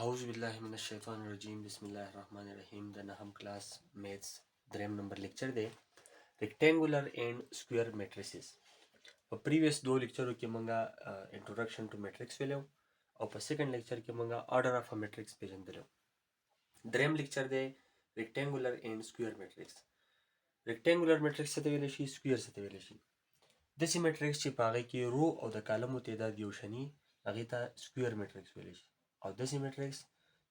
اعوذ بالله من الشیطان الرجیم بسم الله الرحمن الرحیم د نهم کلاس میتھس دریم نمبر لیکچر دی ریکټینګولر اینڈ سکویر میټریسز. په پریویس دو لیکچرو کې مونږه انټروډکشن ټو میټریکس ویلو او په سیکنډ لیکچر کې مونږه آرډر اف ا میټریکس پیژندلو. دریم لیکچر دی ریکټینګولر اینڈ سکویر میټریکس. ریکټینګولر میټریکس څه ته ویلی شي، سکویر څه ته ویلی شي. داسې میټریکس چې په هغې کې رو او د کالمو تعداد یو شان وي هغې ته سکویر میټریکس ویلی شي، او داسې میټریکس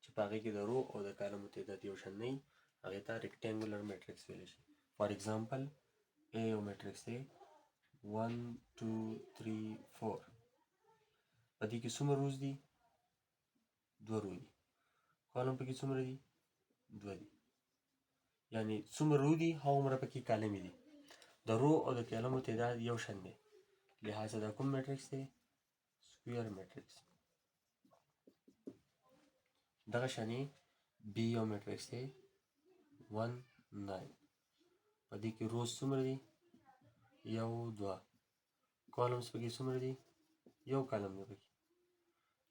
چې په هغې کې د رو او د کالمو تعداد یو شان نه وي هغې ته ریکټینګولر میټریکس ویلی شي. فار ایگزامپل A یو میټریکس دی 1 2 3 4. په دې کې څومره روز دي؟ 2 رو دي. کالم پکې څومره دي؟ 2 دي. یعنی څومره رو دي هغومره پکې کالمې دي. د رو او د کالمو تعداد یو شان دی، لہذا دا کوم میټریکس دی؟ سکویر میټریکس. دغه شانې بی یو میټریکس دی 1 9. په دې کې روز څومره دي؟ 1 2. کالمز پکې څومره دي؟ یو کالم دی پکې.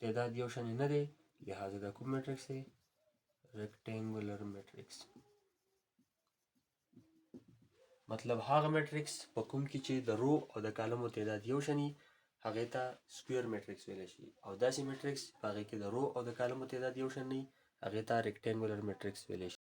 تعداد یو شان نه دی، لہذا دا کوم میټریکس دی؟ ریکټینګولر میټریکس. مطلب هغه میټریکس په کوم کې چې د رو او د کالمو تعداد یو شان وي هغې ته سکویر میټریکس ویلی شي، او داسې میټریکس په هغې کې د رو او د کالمو تعداد یو شان نه وي هغې ته ریکټینګولر میټریکس ویلی شي.